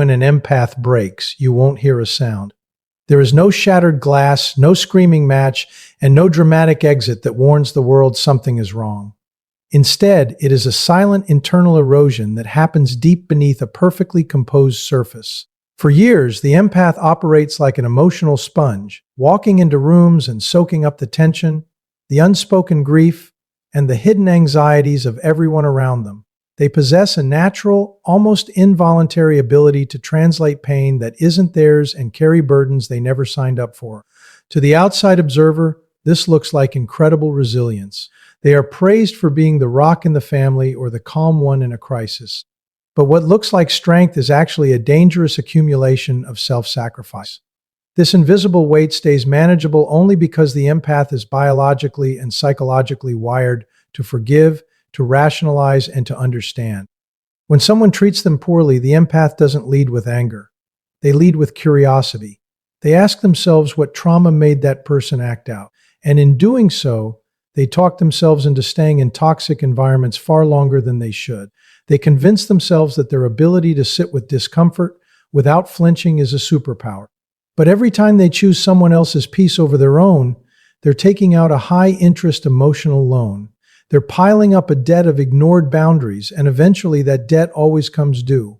when an empath breaks, you won't hear a sound. There is no shattered glass, no screaming match, and no dramatic exit that warns the world something is wrong. Instead, it is a silent internal erosion that happens deep beneath a perfectly composed surface. For years, the empath operates like an emotional sponge, walking into rooms and soaking up the tension, the unspoken grief, and the hidden anxieties of everyone around them. They possess a natural, almost involuntary ability to translate pain that isn't theirs and carry burdens they never signed up for. To the outside observer, this looks like incredible resilience. They are praised for being the rock in the family or the calm one in a crisis. But what looks like strength is actually a dangerous accumulation of self-sacrifice. This invisible weight stays manageable only because the empath is biologically and psychologically wired to forgive, to rationalize, and to understand. When someone treats them poorly, the empath doesn't lead with anger. They lead with curiosity. They ask themselves what trauma made that person act out. And in doing so, they talk themselves into staying in toxic environments far longer than they should. They convince themselves that their ability to sit with discomfort without flinching is a superpower. But every time they choose someone else's peace over their own, they're taking out a high-interest emotional loan. They're piling up a debt of ignored boundaries, and eventually that debt always comes due.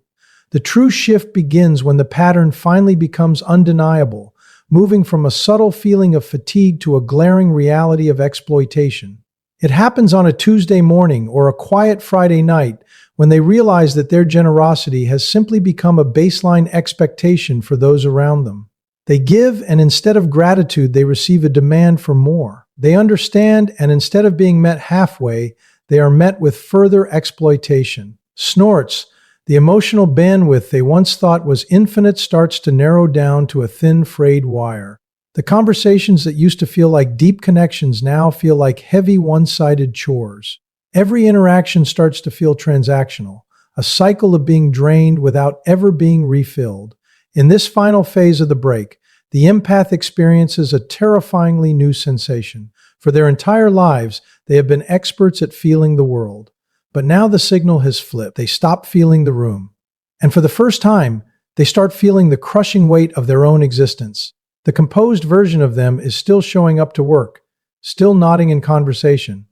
The true shift begins when the pattern finally becomes undeniable, moving from a subtle feeling of fatigue to a glaring reality of exploitation. It happens on a Tuesday morning or a quiet Friday night when they realize that their generosity has simply become a baseline expectation for those around them. They give, and instead of gratitude, they receive a demand for more. They understand, and instead of being met halfway, they are met with further exploitation. Snorts, the emotional bandwidth they once thought was infinite starts to narrow down to a thin, frayed wire. The conversations that used to feel like deep connections now feel like heavy, one-sided chores. Every interaction starts to feel transactional, a cycle of being drained without ever being refilled. In this final phase of the break, the empath experiences a terrifyingly new sensation. For their entire lives, they have been experts at feeling the world. But now the signal has flipped. They stop feeling the room. And for the first time, they start feeling the crushing weight of their own existence. The composed version of them is still showing up to work, still nodding in conversation,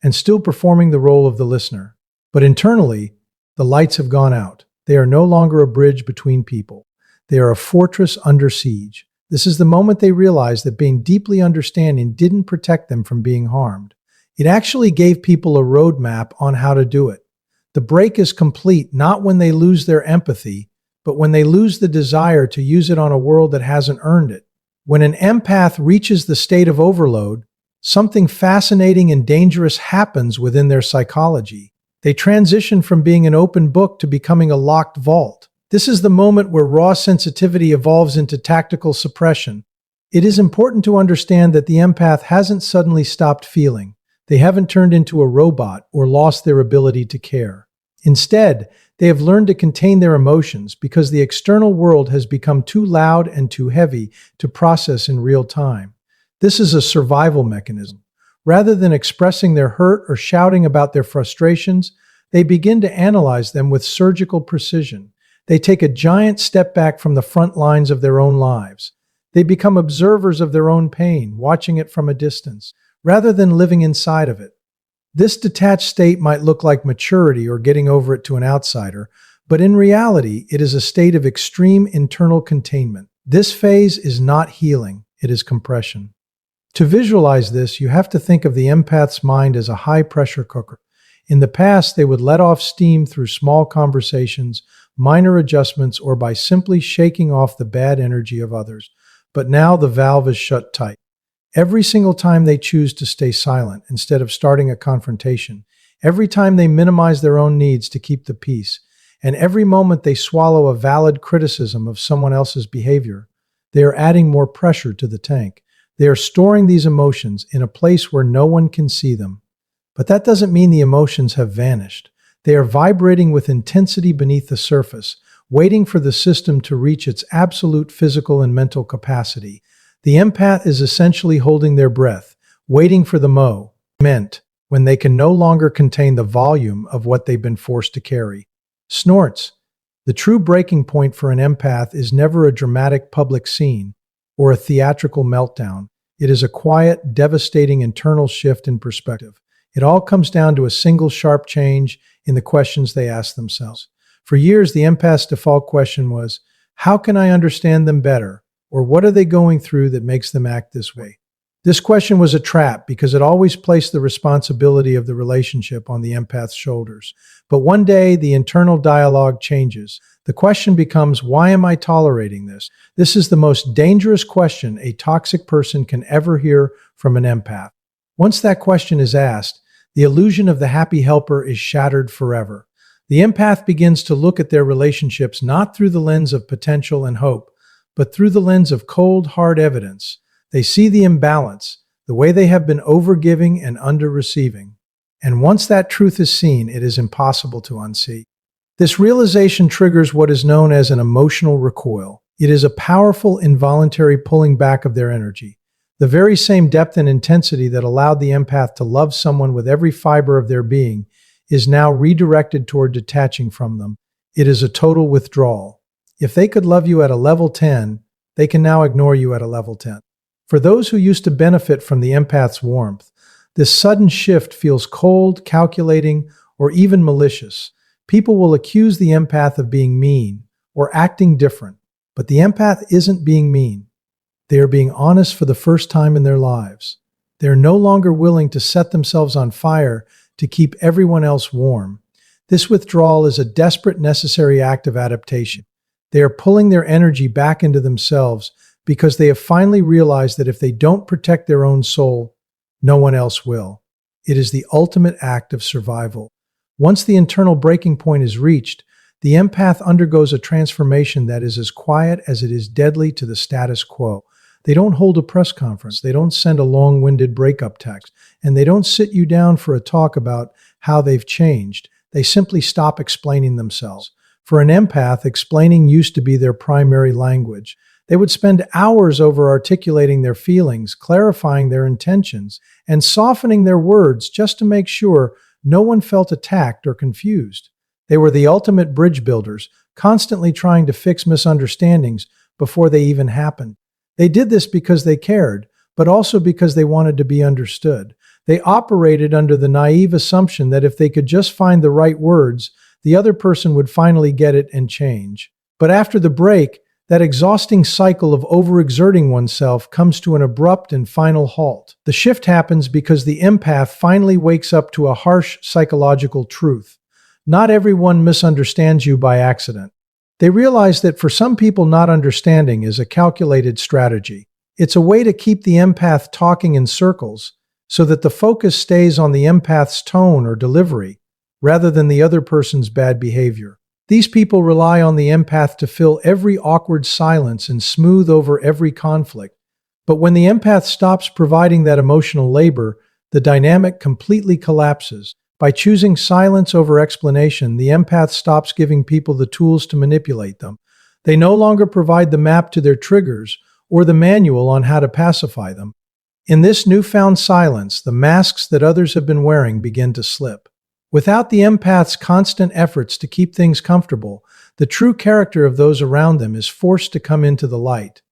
and still performing the role of the listener. But internally, the lights have gone out. They are no longer a bridge between people. They are a fortress under siege. This is the moment they realize that being deeply understanding didn't protect them from being harmed. It actually gave people a roadmap on how to do it. The break is complete not when they lose their empathy, but when they lose the desire to use it on a world that hasn't earned it. When an empath reaches the state of overload, something fascinating and dangerous happens within their psychology. They transition from being an open book to becoming a locked vault. This is the moment where raw sensitivity evolves into tactical suppression. It is important to understand that the empath hasn't suddenly stopped feeling. They haven't turned into a robot or lost their ability to care. Instead, they have learned to contain their emotions because the external world has become too loud and too heavy to process in real time. This is a survival mechanism. Rather than expressing their hurt or shouting about their frustrations, they begin to analyze them with surgical precision. They take a giant step back from the front lines of their own lives. They become observers of their own pain, watching it from a distance, rather than living inside of it. This detached state might look like maturity or getting over it to an outsider, but in reality, it is a state of extreme internal containment. This phase is not healing, it is compression. To visualize this, you have to think of the empath's mind as a high-pressure cooker. In the past, they would let off steam through small conversations, minor adjustments, or by simply shaking off the bad energy of others. But now the valve is shut tight. Every single time they choose to stay silent instead of starting a confrontation, every time they minimize their own needs to keep the peace, and every moment they swallow a valid criticism of someone else's behavior, they are adding more pressure to the tank. They are storing these emotions in a place where no one can see them. But that doesn't mean the emotions have vanished. They are vibrating with intensity beneath the surface, waiting for the system to reach its absolute physical and mental capacity. The empath is essentially holding their breath, waiting for the moment when they can no longer contain the volume of what they've been forced to carry. Snorts, The true breaking point for an empath is never a dramatic public scene or a theatrical meltdown. It is a quiet, devastating internal shift in perspective. It all comes down to a single sharp change in the questions they ask themselves. For years, the empath's default question was, how can I understand them better? Or what are they going through that makes them act this way? This question was a trap because it always placed the responsibility of the relationship on the empath's shoulders. But one day, the internal dialogue changes. The question becomes, why am I tolerating this? This is the most dangerous question a toxic person can ever hear from an empath. Once that question is asked, the illusion of the happy helper is shattered forever. The empath begins to look at their relationships not through the lens of potential and hope, but through the lens of cold, hard evidence. They see the imbalance, the way they have been overgiving and under-receiving. And once that truth is seen, it is impossible to unsee. This realization triggers what is known as an emotional recoil. It is a powerful, involuntary pulling back of their energy. The very same depth and intensity that allowed the empath to love someone with every fiber of their being is now redirected toward detaching from them. It is a total withdrawal. If they could love you at a level 10, they can now ignore you at a level 10. For those who used to benefit from the empath's warmth, this sudden shift feels cold, calculating, or even malicious. People will accuse the empath of being mean or acting different, but the empath isn't being mean. They are being honest for the first time in their lives. They are no longer willing to set themselves on fire to keep everyone else warm. This withdrawal is a desperate, necessary act of adaptation. They are pulling their energy back into themselves because they have finally realized that if they don't protect their own soul, no one else will. It is the ultimate act of survival. Once the internal breaking point is reached, the empath undergoes a transformation that is as quiet as it is deadly to the status quo. They don't hold a press conference, they don't send a long-winded breakup text, and they don't sit you down for a talk about how they've changed. They simply stop explaining themselves. For an empath, explaining used to be their primary language. They would spend hours over articulating their feelings, clarifying their intentions, and softening their words just to make sure no one felt attacked or confused. They were the ultimate bridge builders, constantly trying to fix misunderstandings before they even happened. They did this because they cared, but also because they wanted to be understood. They operated under the naive assumption that if they could just find the right words, the other person would finally get it and change. But after the break, that exhausting cycle of overexerting oneself comes to an abrupt and final halt. The shift happens because the empath finally wakes up to a harsh psychological truth. Not everyone misunderstands you by accident. They realize that for some people, not understanding is a calculated strategy. It's a way to keep the empath talking in circles so that the focus stays on the empath's tone or delivery rather than the other person's bad behavior. These people rely on the empath to fill every awkward silence and smooth over every conflict. But when the empath stops providing that emotional labor, the dynamic completely collapses. By choosing silence over explanation, the empath stops giving people the tools to manipulate them. They no longer provide the map to their triggers or the manual on how to pacify them. In this newfound silence, the masks that others have been wearing begin to slip. Without the empath's constant efforts to keep things comfortable, the true character of those around them is forced to come into the light.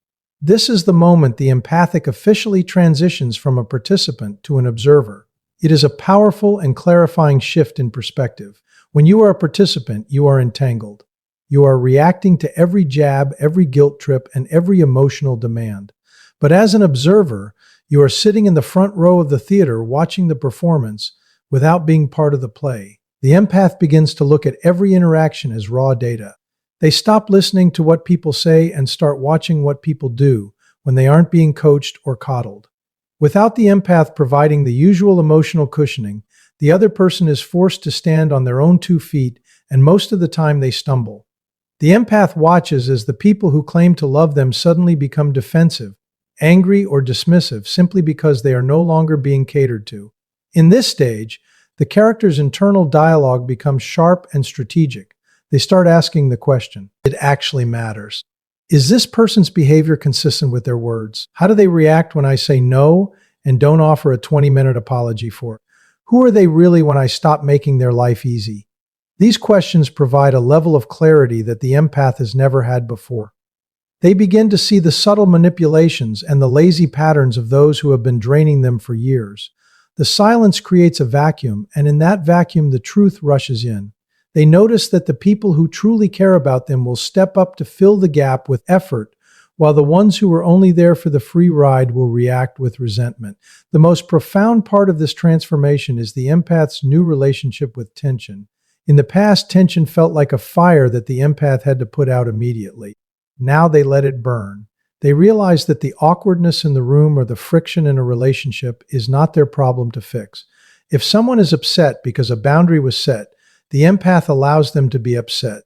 This is the moment the empathic officially transitions from a participant to an observer. It is a powerful and clarifying shift in perspective. When you are a participant, you are entangled. You are reacting to every jab, every guilt trip, and every emotional demand. But as an observer, you are sitting in the front row of the theater watching the performance without being part of the play. The empath begins to look at every interaction as raw data. They stop listening to what people say and start watching what people do when they aren't being coached or coddled. Without the empath providing the usual emotional cushioning, the other person is forced to stand on their own 2 feet, and most of the time they stumble. The empath watches as the people who claim to love them suddenly become defensive, angry, or dismissive simply because they are no longer being catered to. In this stage, the character's internal dialogue becomes sharp and strategic. They start asking the question, it actually matters. Is this person's behavior consistent with their words? How do they react when I say no and don't offer a 20-minute apology for it? Who are they really when I stop making their life easy? These questions provide a level of clarity that the empath has never had before. They begin to see the subtle manipulations and the lazy patterns of those who have been draining them for years. The silence creates a vacuum, and in that vacuum, the truth rushes in. They notice that the people who truly care about them will step up to fill the gap with effort, while the ones who were only there for the free ride will react with resentment. The most profound part of this transformation is the empath's new relationship with tension. In the past, tension felt like a fire that the empath had to put out immediately. Now they let it burn. They realize that the awkwardness in the room or the friction in a relationship is not their problem to fix. If someone is upset because a boundary was set, the empath allows them to be upset.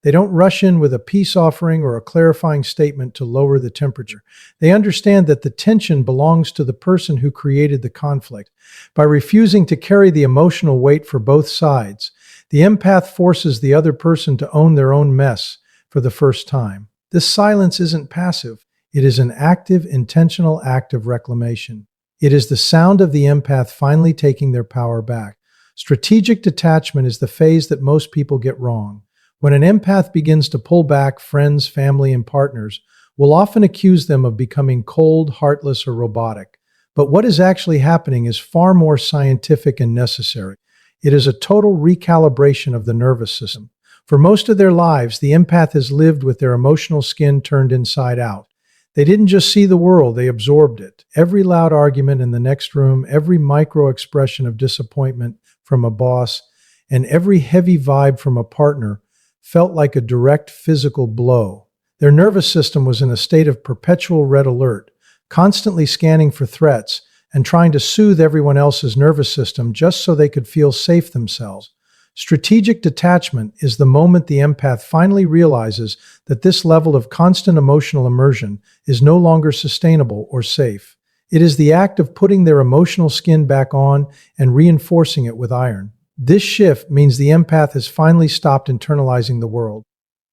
They don't rush in with a peace offering or a clarifying statement to lower the temperature. They understand that the tension belongs to the person who created the conflict. By refusing to carry the emotional weight for both sides, the empath forces the other person to own their own mess for the first time. This silence isn't passive. It is an active, intentional act of reclamation. It is the sound of the empath finally taking their power back. Strategic detachment is the phase that most people get wrong. When an empath begins to pull back, friends, family, and partners will often accuse them of becoming cold, heartless, or robotic. But what is actually happening is far more scientific and necessary. It is a total recalibration of the nervous system. For most of their lives, the empath has lived with their emotional skin turned inside out. They didn't just see the world, they absorbed it. Every loud argument in the next room, every micro expression of disappointment from a boss, and every heavy vibe from a partner felt like a direct physical blow. Their nervous system was in a state of perpetual red alert, constantly scanning for threats and trying to soothe everyone else's nervous system just so they could feel safe themselves. Strategic detachment is the moment the empath finally realizes that this level of constant emotional immersion is no longer sustainable or safe. It is the act of putting their emotional skin back on and reinforcing it with iron. This shift means the empath has finally stopped internalizing the world.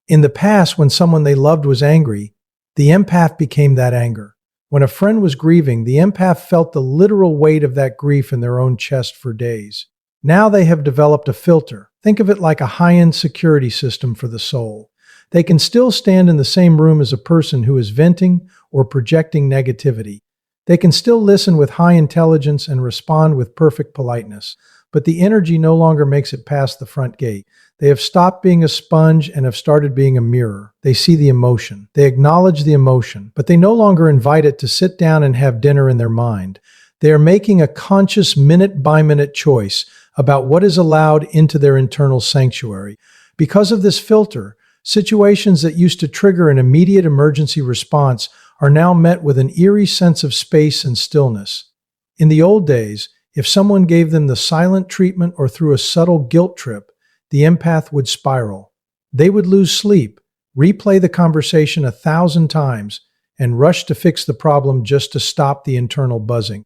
In the past, when someone they loved was angry, the empath became that anger. When a friend was grieving, the empath felt the literal weight of that grief in their own chest for days. Now they have developed a filter. Think of it like a high-end security system for the soul. They can still stand in the same room as a person who is venting or projecting negativity. They can still listen with high intelligence and respond with perfect politeness. But the energy no longer makes it past the front gate. They have stopped being a sponge and have started being a mirror. They see the emotion. They acknowledge the emotion, but they no longer invite it to sit down and have dinner in their mind. They are making a conscious minute-by-minute choice about what is allowed into their internal sanctuary. Because of this filter, situations that used to trigger an immediate emergency response are now met with an eerie sense of space and stillness. In the old days, if someone gave them the silent treatment or threw a subtle guilt trip, the empath would spiral. They would lose sleep, replay the conversation 1,000 times, and rush to fix the problem just to stop the internal buzzing.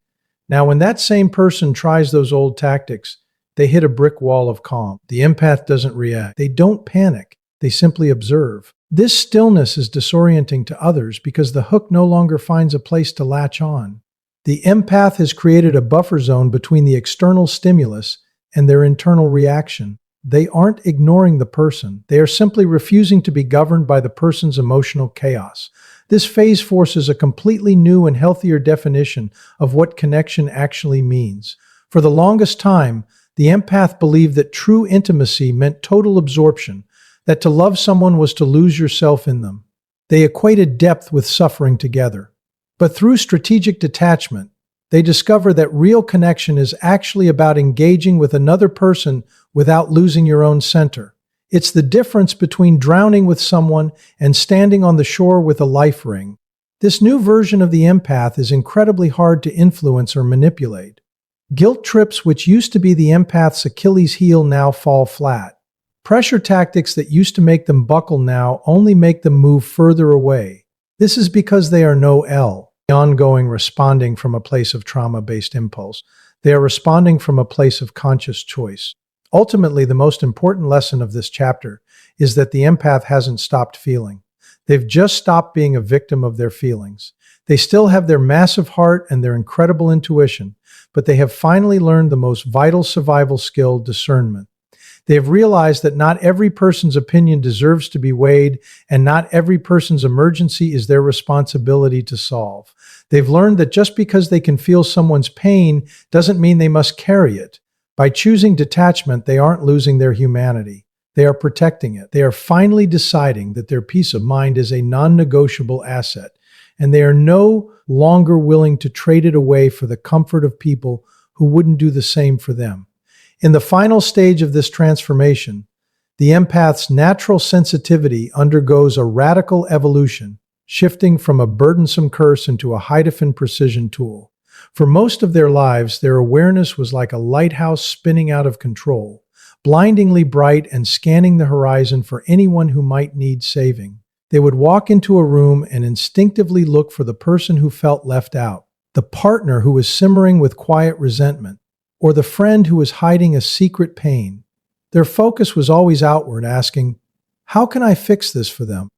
Now, when that same person tries those old tactics, they hit a brick wall of calm. The empath doesn't react. They don't panic. They simply observe. This stillness is disorienting to others because the hook no longer finds a place to latch on. The empath has created a buffer zone between the external stimulus and their internal reaction. They aren't ignoring the person. They are simply refusing to be governed by the person's emotional chaos. This phase forces a completely new and healthier definition of what connection actually means. For the longest time, the empath believed that true intimacy meant total absorption, that to love someone was to lose yourself in them. They equated depth with suffering together. But through strategic detachment, they discover that real connection is actually about engaging with another person without losing your own center. It's the difference between drowning with someone and standing on the shore with a life ring. This new version of the empath is incredibly hard to influence or manipulate. Guilt trips, which used to be the empath's Achilles heel, now fall flat. Pressure tactics that used to make them buckle now only make them move further away. This is because they are no ongoing responding from a place of trauma-based impulse. They are responding from a place of conscious choice. Ultimately, the most important lesson of this chapter is that the empath hasn't stopped feeling. They've just stopped being a victim of their feelings. They still have their massive heart and their incredible intuition, but they have finally learned the most vital survival skill, discernment. They have realized that not every person's opinion deserves to be weighed, and not every person's emergency is their responsibility to solve. They've learned that just because they can feel someone's pain doesn't mean they must carry it. By choosing detachment, they aren't losing their humanity. They are protecting it. They are finally deciding that their peace of mind is a non-negotiable asset, and they are no longer willing to trade it away for the comfort of people who wouldn't do the same for them. In the final stage of this transformation, the empath's natural sensitivity undergoes a radical evolution, shifting from a burdensome curse into a high-definition precision tool. For most of their lives, their awareness was like a lighthouse spinning out of control, blindingly bright and scanning the horizon for anyone who might need saving. They would walk into a room and instinctively look for the person who felt left out, the partner who was simmering with quiet resentment, or the friend who was hiding a secret pain. Their focus was always outward, asking, "How can I fix this for them?"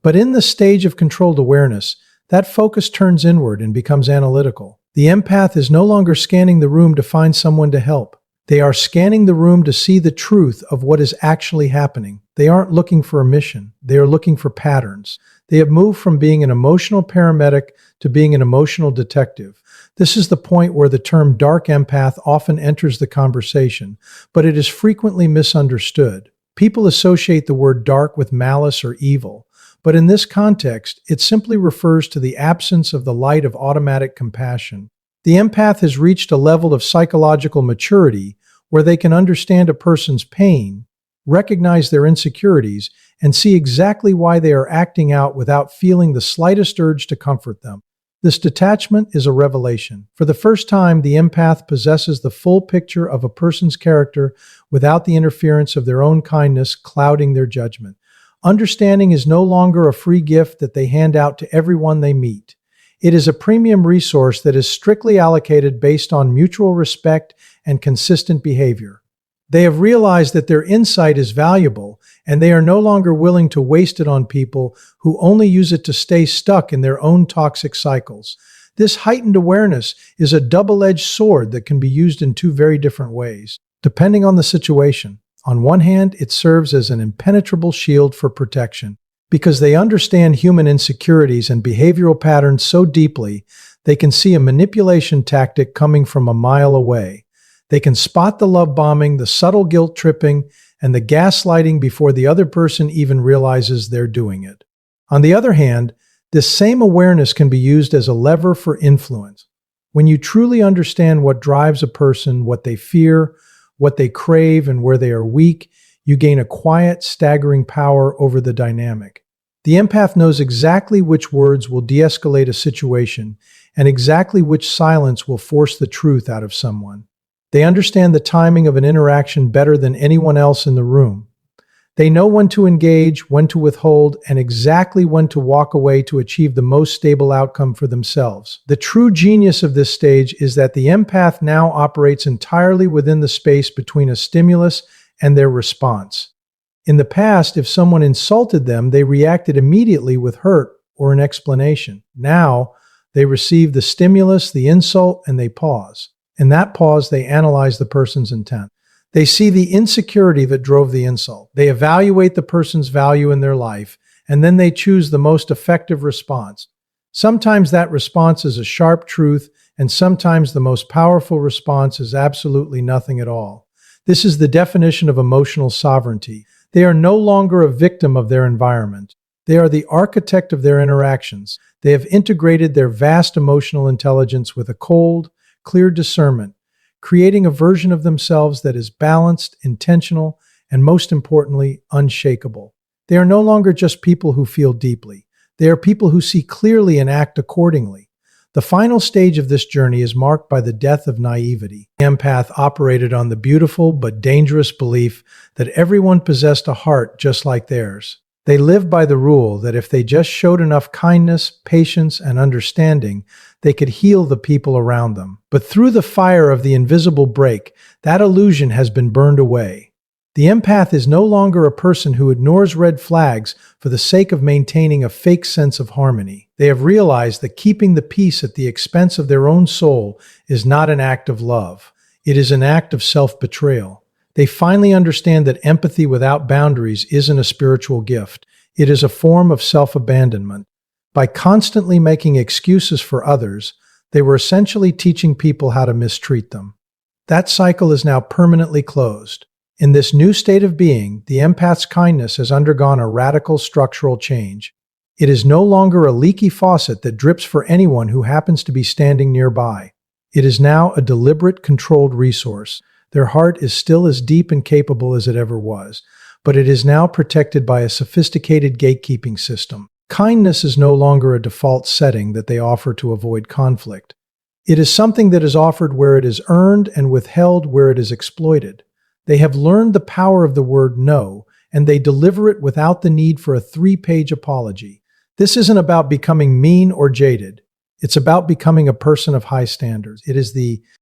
But in the stage of controlled awareness, that focus turns inward and becomes analytical. The empath is no longer scanning the room to find someone to help. They are scanning the room to see the truth of what is actually happening. They aren't looking for a mission. They are looking for patterns. They have moved from being an emotional paramedic to being an emotional detective. This is the point where the term dark empath often enters the conversation, but it is frequently misunderstood. People associate the word dark with malice or evil, but in this context, it simply refers to the absence of the light of automatic compassion. The empath has reached a level of psychological maturity where they can understand a person's pain, recognize their insecurities, and see exactly why they are acting out without feeling the slightest urge to comfort them. This detachment is a revelation. For the first time, the empath possesses the full picture of a person's character without the interference of their own kindness clouding their judgment. Understanding is no longer a free gift that they hand out to everyone they meet. It is a premium resource that is strictly allocated based on mutual respect and consistent behavior. They have realized that their insight is valuable, and they are no longer willing to waste it on people who only use it to stay stuck in their own toxic cycles. This heightened awareness is a double-edged sword that can be used in two very different ways, depending on the situation. On one hand, it serves as an impenetrable shield for protection. Because they understand human insecurities and behavioral patterns so deeply, they can see a manipulation tactic coming from a mile away. They can spot the love bombing, the subtle guilt tripping, and the gaslighting before the other person even realizes they're doing it. On the other hand, this same awareness can be used as a lever for influence. When you truly understand what drives a person, what they fear, what they crave, and where they are weak, you gain a quiet, staggering power over the dynamic. The empath knows exactly which words will de-escalate a situation and exactly which silence will force the truth out of someone. They understand the timing of an interaction better than anyone else in the room. They know when to engage, when to withhold, and exactly when to walk away to achieve the most stable outcome for themselves. The true genius of this stage is that the empath now operates entirely within the space between a stimulus and their response. In the past, if someone insulted them, they reacted immediately with hurt or an explanation. Now, they receive the stimulus, the insult, and they pause. In that pause, they analyze the person's intent. They see the insecurity that drove the insult. They evaluate the person's value in their life, and then they choose the most effective response. Sometimes that response is a sharp truth, and sometimes the most powerful response is absolutely nothing at all. This is the definition of emotional sovereignty. They are no longer a victim of their environment. They are the architect of their interactions. They have integrated their vast emotional intelligence with a cold, clear discernment, creating a version of themselves that is balanced, intentional, and most importantly, unshakable. They are no longer just people who feel deeply. They are people who see clearly and act accordingly. The final stage of this journey is marked by the death of naivety. The empath operated on the beautiful but dangerous belief that everyone possessed a heart just like theirs. They lived by the rule that if they just showed enough kindness, patience, and understanding, they could heal the people around them. But through the fire of the invisible break, that illusion has been burned away. The empath is no longer a person who ignores red flags for the sake of maintaining a fake sense of harmony. They have realized that keeping the peace at the expense of their own soul is not an act of love. It is an act of self-betrayal. They finally understand that empathy without boundaries isn't a spiritual gift. It is a form of self-abandonment. By constantly making excuses for others, they were essentially teaching people how to mistreat them. That cycle is now permanently closed. In this new state of being, the empath's kindness has undergone a radical structural change. It is no longer a leaky faucet that drips for anyone who happens to be standing nearby. It is now a deliberate, controlled resource. Their heart is still as deep and capable as it ever was, but it is now protected by a sophisticated gatekeeping system. Kindness is no longer a default setting that they offer to avoid conflict. It is something that is offered where it is earned and withheld where it is exploited. They have learned the power of the word no, and they deliver it without the need for a 3-page apology. This isn't about becoming mean or jaded. It's about becoming a person of high standards. It is the